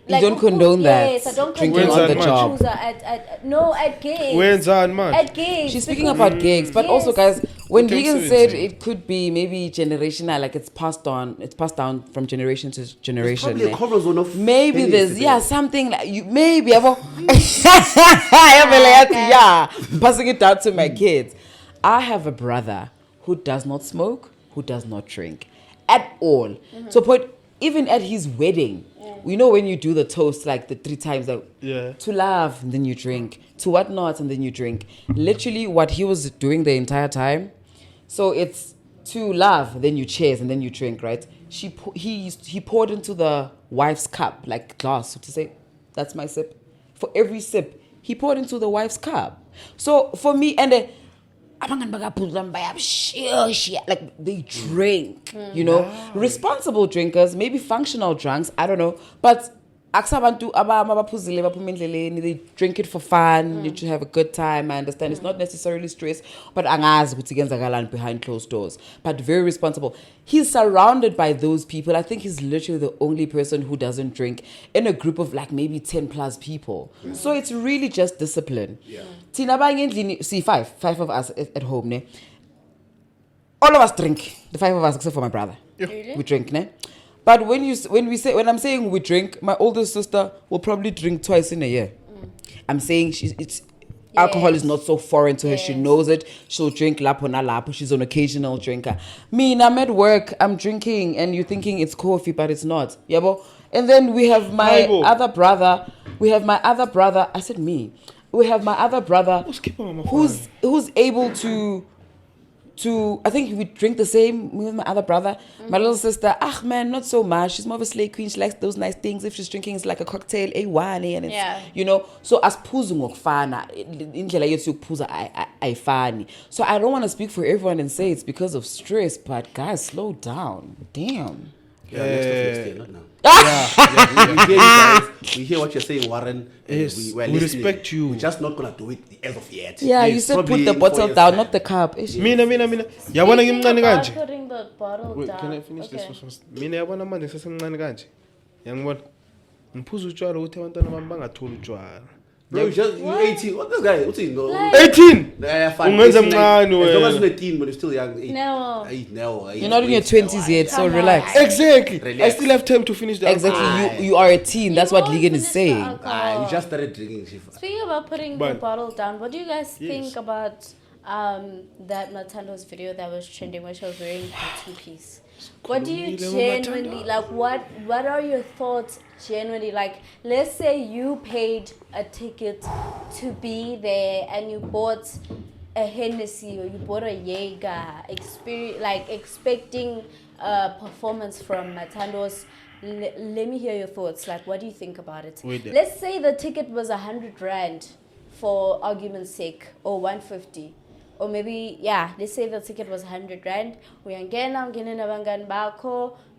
You don't condone that. Yes, I don't drinking condone on the job. At gigs. When's on much? At gigs. She's speaking about gigs, but also, guys, when Vegan said it could be maybe generational, like it's passed down from generation to generation. There's probably a chromosome of maybe there's something like you maybe passing it down to my kids. I have a brother who does not smoke, who does not drink at all. So, even at his wedding. When you do the toast like the 3 times to love and then you drink, to whatnot and then you drink. Literally what he was doing the entire time. So it's to love, then you cheers and then you drink, right? He poured into the wife's cup, like glass, to say, that's my sip. For every sip, he poured into the wife's cup. So for me, and like they drink, you know, responsible drinkers, maybe functional drunks, I don't know, but they drink it for fun, to have a good time. I understand it's not necessarily stress, but behind closed doors, but very responsible. He's surrounded by those people. I think he's literally the only person who doesn't drink in a group of like maybe 10 plus people. So it's really just discipline. See, five of us at home, ne? All of us drink. The 5 of us except for my brother. Really? We drink, ne? But when I'm saying we drink, my older sister will probably drink twice in a year. I'm saying alcohol is not so foreign to her. She knows it. She'll drink lapo na lapo. She's an occasional drinker. Me, I'm at work. I'm drinking, and you're thinking it's coffee, but it's not. Yeah, and then we have my other brother. I said me. We have my other brother who's able to I think we drink the same, me with my other brother. My little sister, man, not so much. She's more of a slay queen. She likes those nice things. If she's drinking, it's like a cocktail, A1, and it's, you know. So as puzung okfana, indlela yethu yokuphuza ayifani. So I don't want to speak for everyone and say it's because of stress, but guys, slow down. Damn. Next year, not now. We hear what you're saying, Warren. Yes, we respect you. We're just not gonna do it as of yet. Yeah, you said put the bottle down, not the cup. Mina. Yabona ngimncane kanje. Putting the bottle Wait, down. can I finish this first? Mina yabona manje sesemncane kanje. Yangibona. Ngiphuza utshwala ukuthi abantwana bami bangatholi utshwala. Bro, you're 18. What this guy? What's he? No. 18. Ungenza mncane wena. As long as you're 18, but you're still young. No. You're not in your 20s yet, so relax. Exactly. Relax. I still have time to finish that. Exactly. You are a teen. That's what Ligan is saying. You just started drinking. Speaking about putting the bottle down, what do you guys think about that Mathandos video that was trending where she was wearing the two-piece? What do you genuinely like? What are your thoughts genuinely? Like, let's say you paid a ticket to be there and you bought a Hennessy or you bought a Jaeger, expecting a performance from Mathandos. Let me hear your thoughts. Like, what do you think about it? Let's say the ticket was 100 rand for argument's sake, or 150. Or maybe, let's say the ticket was 100 rand.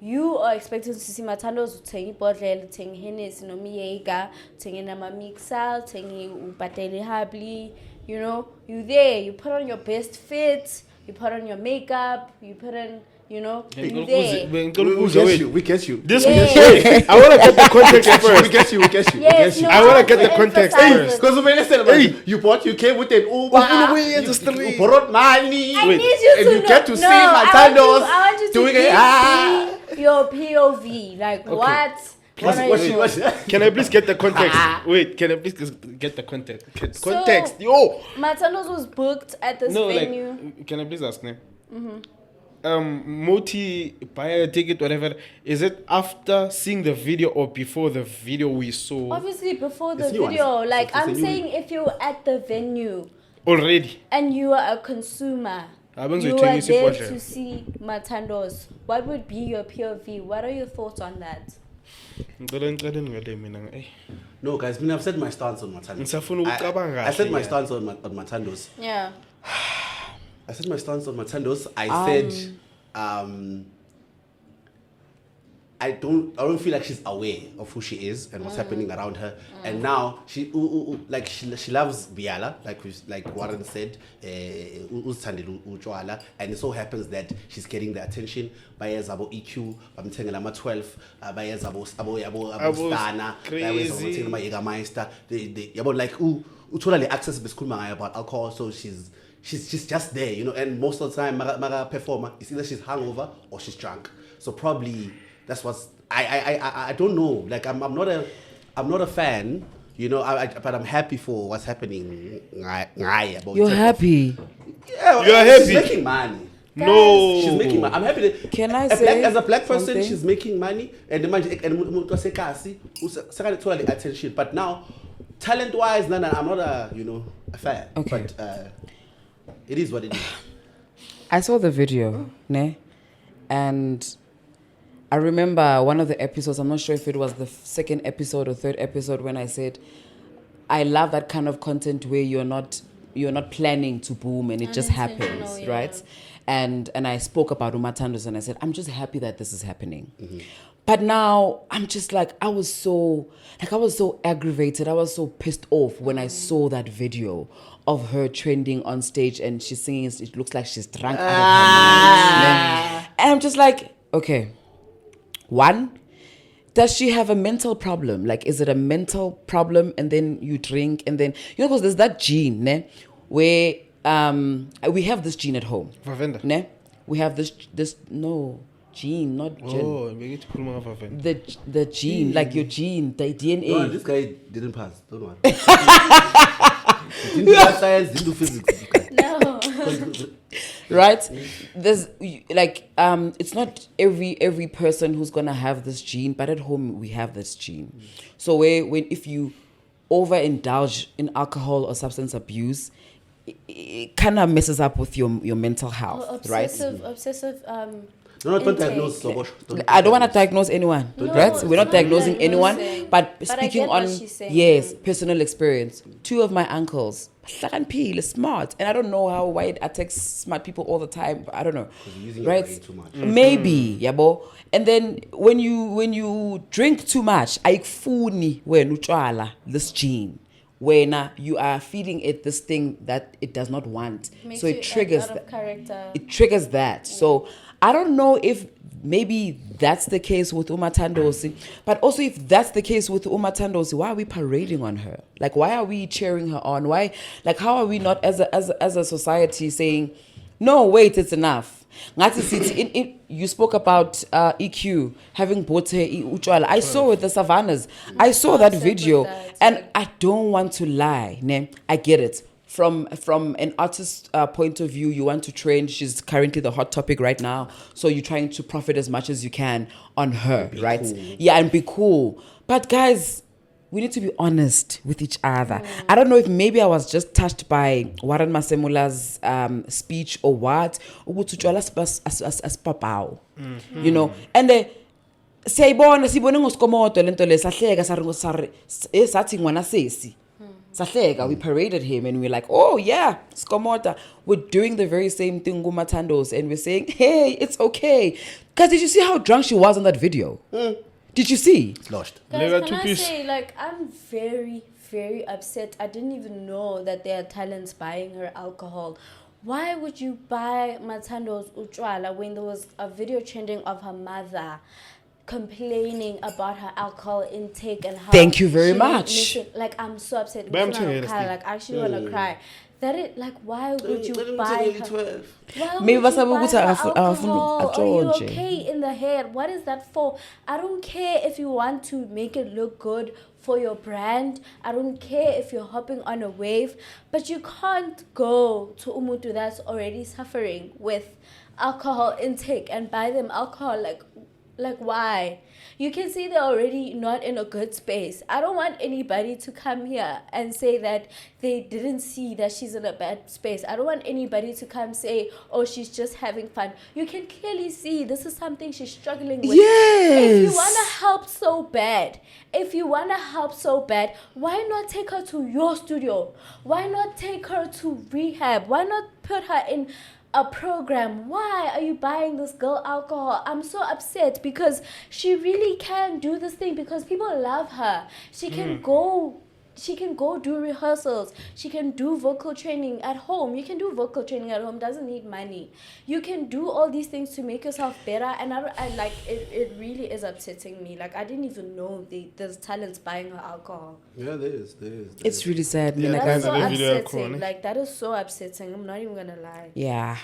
You are expecting to see Mathandos uthenga ibhodlela, uthenga Hennessy noma iYager, uthenga nama mixer, uthenga upatele habli, you know, you there, you put on your best fit, you put on your makeup, you put on, you know, you there. We get you. This I want to get the context first. We get you. Yes, no, I want to get the context first. Because you came with an Uber, you borrowed money, I need you and to you know. get to see I Mathandos want you to doing see it. your POV. Like, what? Can I please get the context? Wait, can I please get the context? Context, yo. Mathandos was booked at this venue. Like, can I please ask me? Moti buy a ticket, whatever. Is it after seeing the video or before the video we saw? Obviously before the video. Like, I'm saying if you're at the venue already and you are a consumer, you are there to see Mathandos, what would be your POV? What are your thoughts on that? No, guys, I've said my stance on Mathandos. I said my stance on Mathandos. Yeah. I said my stance on Mathandos. I said, I don't feel like she's aware of who she is and what's happening around her. And now she loves Biala, like Warren said, and it so happens that she's getting the attention by Zabo EQ, I'm telling Lama 12, by Zabo Stana, by Jägermeister. They like totally access about alcohol, so she's just there, you know, and most of the time Maga performer, it's either she's hungover or she's drunk. So probably that's what's I don't know. Like I'm not a fan, you know, but I'm happy for what's happening. You're happy. Yeah, you're happy. She's making money. No, she's making money. I'm happy that can I say as a black person, something? she's making money and the attention. But now, talent-wise, I'm not a fan. Okay. But it is what it is. I saw the video, ne? And I remember one of the episodes, I'm not sure if it was the second episode or third episode, when I said, I love that kind of content where you're not not planning to boom, and it just happens, right? And I spoke about Mathandos, and I said, I'm just happy that this is happening. But now I'm just like, I was so aggravated. I was so pissed off when I saw that video of her trending on stage, and she's singing. It looks like she's drunk out of her mind. And I'm just like, okay, one, does she have a mental problem? Like, is it a mental problem? And then you drink, and then, because there's that gene, ne, where we have this gene at home. Ne? We have this gene, not gene. Oh, we get to the gene, like your gene, the DNA. No, this guy didn't pass. Don't worry. Didn't do science, didn't do physics. No. Right? There's like it's not every person who's gonna have this gene, but at home we have this gene. So if you overindulge in alcohol or substance abuse, it kind of messes up with your mental health, Obsessive. No, don't diagnose. I don't want to diagnose anyone, right? We're not diagnosing anyone, but speaking on personal experience. 2 of my uncles, smart, and I don't know why it attacks smart people all the time. I don't know, right? Too much. Maybe, yabo. And then when you drink too much, aikfuni when utwala this gene. When you are feeding it this thing that it does not want, so it triggers it triggers that. So I don't know if maybe that's the case with Mathandos, but also if that's the case with Mathandos, why are we parading on her? Like, why are we cheering her on? Why, like, how are we not as a society saying, no, wait, it's enough? You spoke about EQ having bought her utwala. I saw with the Savannas. I saw that video, and I don't want to lie. Ne? I get it. From an artist's point of view, you want to trend. She's currently the hot topic right now, so you're trying to profit as much as you can on her, right? Cool. Yeah, and be cool. But guys, we need to be honest with each other. I don't know if maybe I was just touched by Warren Masemula's speech or what. You know, and siyayibona ngosikomoto lento le sahleka sathi ngwana sesi. We paraded him and we're like, oh yeah, Skomota. We're doing the very same thing with Mathandos, and we're saying, hey, it's okay. Guys, did you see how drunk she was on that video? Did you see? It's lost. Guys, can I say, like, I'm very, very upset. I didn't even know that there are talents buying her alcohol. Why would you buy Mathandos utwala when there was a video trending of her mother complaining about her alcohol intake and how thank you very much. Like, I'm so upset. Like, I actually want to cry. That it, like, why would you buy her? Why would you buy her alcohol? Are you okay in the head? What is that for? I don't care if you want to make it look good for your brand. I don't care if you're hopping on a wave, but you can't go to Umutu that's already suffering with alcohol intake and buy them alcohol. Like, why? You can see they're already not in a good space. I don't want anybody to come here and say that they didn't see that she's in a bad space. I don't want anybody to come say, oh, she's just having fun. You can clearly see this is something she's struggling with. Yes. If you want to help so bad, why not take her to your studio? Why not take her to rehab? Why not put her in a program? Why are you buying this girl alcohol? I'm so upset because she really can do this thing because people love her. She can go do rehearsals. She can do vocal training at home. You can do vocal training at home. Doesn't need money. You can do all these things to make yourself better. And I like it. It really is upsetting me. Like, I didn't even know there's talents buying her alcohol. Yeah, there is. It's really sad. Yeah, that's so upsetting. Like, that is so upsetting. I'm not even gonna lie. Yeah.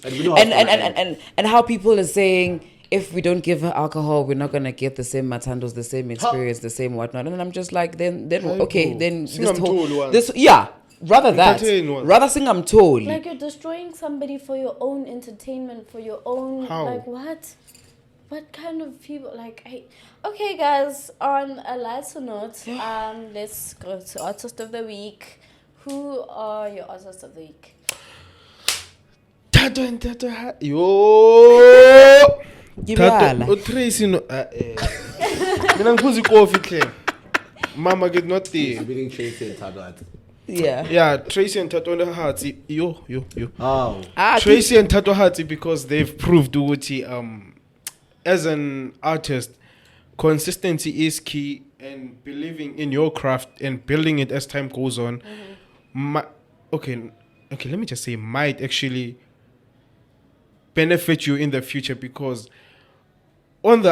And how people are saying, if we don't give her alcohol, we're not gonna get the same Mathandos, the same experience, the same whatnot. And I'm just like, then okay, then rather sing I'm told. Like, you're destroying somebody for your own entertainment, for your own. How? Like, what kind of people? Like, okay, guys. On a lighter note, let's go to Artist of the Week. Who are your Artists of the Week? Yo. Tracy no. Mina ngiphuza coffee hle. Mama get not there. Meaning Tracy and Tato. Yeah. Tracy and Tato Hatsi, yo. Oh. Tracy and Tato Hatsi, because they've proved Uguti, as an artist, consistency is key, and believing in your craft and building it as time goes on. Okay, let me just say, might actually benefit you in the future, because on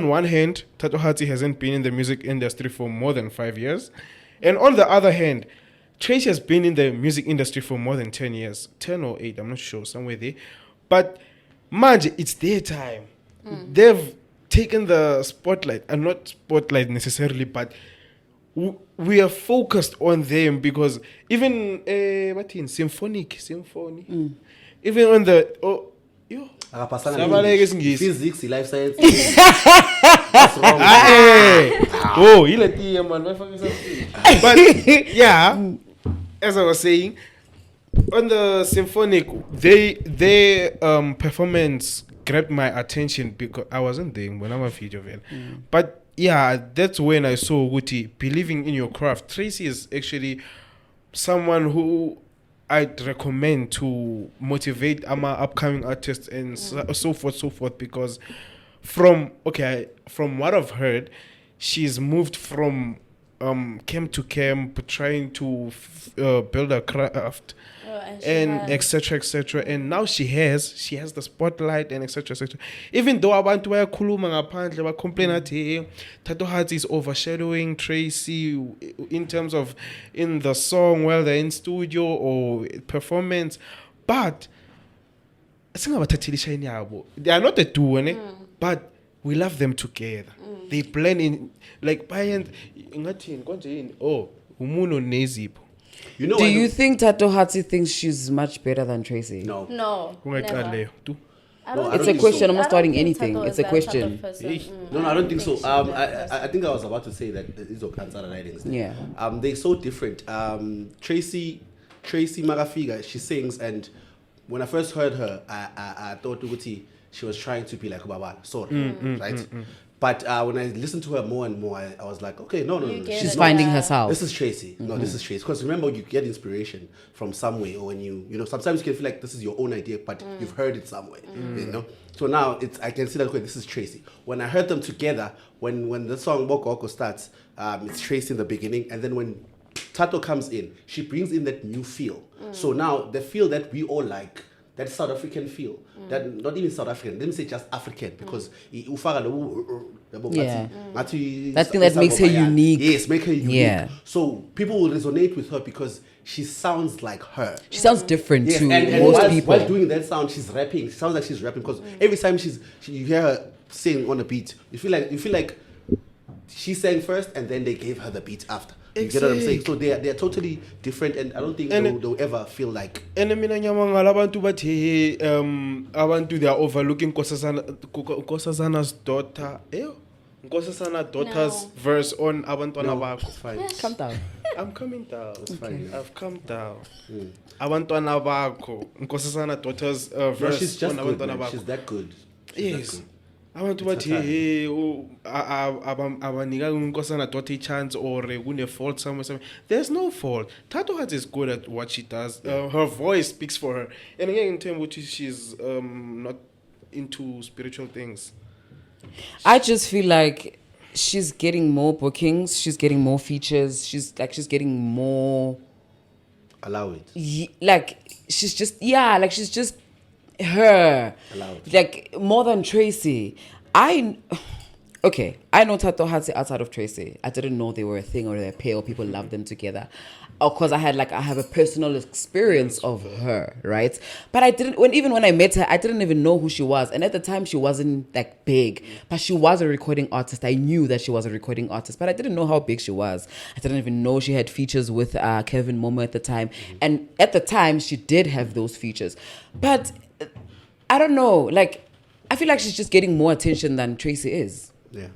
one hand, Tato Hatsi hasn't been in the music industry for more than 5 years, and on the other hand, Tracy has been in the music industry for more than 10 years, 10 or 8, I'm not sure, somewhere there. But Manje, it's their time. They've taken the spotlight, and not spotlight necessarily, but we are focused on them, because even symphony, even on the Physics, life science. That's wrong. He let the man. But yeah, as I was saying, on the symphonic, their performance grabbed my attention, because I wasn't there when I'm a video of it. But yeah, that's when I saw Guti believing in your craft. Tracy is actually someone who I'd recommend to motivate our upcoming artists and so forth, because from what I've heard, she's moved from camp to camp, trying to build a craft, and etc, and now she has the spotlight, and etc. Even though abantu bayakhuluma ngaphandle ba complain athi Tato Hatsi is overshadowing Tracy in terms of in the song while they're in studio or performance, but singabathatheli shine yabo. They are not a duo, but we love them together. They blend in like by ngathini konje umuno nezipho. Do you think Tato Hatsi thinks she's much better than Tracy? No. Never. It's a question. I'm not starting anything. It's a question. No, I don't think so. I think I was about to say that these are cancer writings. Yeah. They're so different. Tracy Magafiga, she sings, and when I first heard her, I thought Uguti, she was trying to be like Babalwa, sort of, right? But when I listened to her more and more, I was like, okay, no. She's finding herself. This is Tracy. No, this is Tracy. Because remember, you get inspiration from somewhere, or when you know, sometimes you can feel like this is your own idea, but you've heard it somewhere, you know? So now I can see that, okay, this is Tracy. When I heard them together, when the song Boko Oko starts, it's Tracy in the beginning, and then when Tato comes in, she brings in that new feel. So now the feel that we all like, that South African feel, that not even South African, let me say just African, because that thing that makes her unique. Yes, make her unique. Yeah. So people will resonate with her because she sounds like her. She sounds different to and most people. While doing that sound, she's rapping. She sounds like she's rapping, because every time you hear her sing on the beat, you feel like she sang first and then they gave her the beat after. You get what I'm saying? So they're totally different, and I don't think they'll ever feel like. And mina nyamangala abantu bathi abantu they are overlooking Nkosazana's daughter. Nkosazana's daughter's verse on Abantwana Bakho. Fine. Calm down. I'm coming down. It's fine. I've come down. Abantwana Bakho. Nkosazana's daughter's verse she's just on good, Abantwana man. Bakho. She's that good. Yes. Abantu bathi abanika unkosana daughter chance or kune fault somewhere. There's no fault. Tato Hatsi is good at what she does. Her voice speaks for her. And again, in terms which she's not into spiritual things. I just feel like she's getting more bookings. She's getting more features. She's getting more. Allow it. She's just her. Allowed. Like more than Tracy. I know Tato Hatsi outside of Tracy. I didn't know they were a thing or they're a pair or people love them together. Of course, I have a personal experience of her, right? But I didn't. When I met her, I didn't even know who she was. And at the time, she wasn't like big, but she was a recording artist. I knew that she was a recording artist, but I didn't know how big she was. I didn't even know she had features with Kelvin, Momo at the time. And at the time, she did have those features. But I don't know. Like, I feel like she's just getting more attention than Tracy is. Yeah.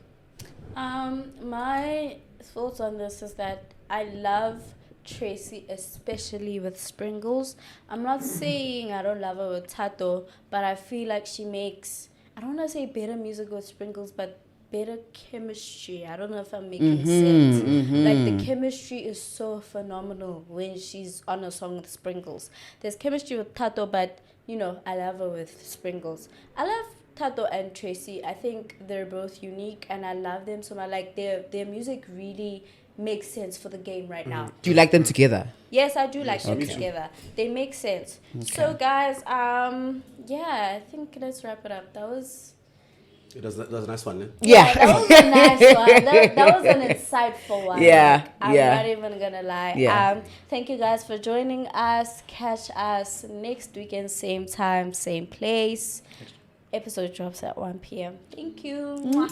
My thoughts on this is that I love Tracy, especially with Sprinkles. I'm not saying I don't love her with Tato, but I feel like she makes, I don't want to say better music with Sprinkles, but better chemistry. I don't know if I'm making sense. Like the chemistry is so phenomenal when she's on a song with Sprinkles. There's chemistry with Tato, but you know, I love her with Sprinkles. I love Tato and Tracy. I think they're both unique and I love them so much. Like their music really makes sense for the game right now. Do you like them together? Yes, I do like them together. They make sense. Okay. So guys, yeah, I think let's wrap it up. That was That was a nice one, eh? Yeah. that was a nice one. That was an insightful one. Yeah, Like, I'm not even gonna lie. Yeah. Thank you guys for joining us. Catch us next weekend, same time, same place. Episode drops at 1 p.m. Thank you. Mwah.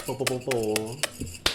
Po, po, po, po.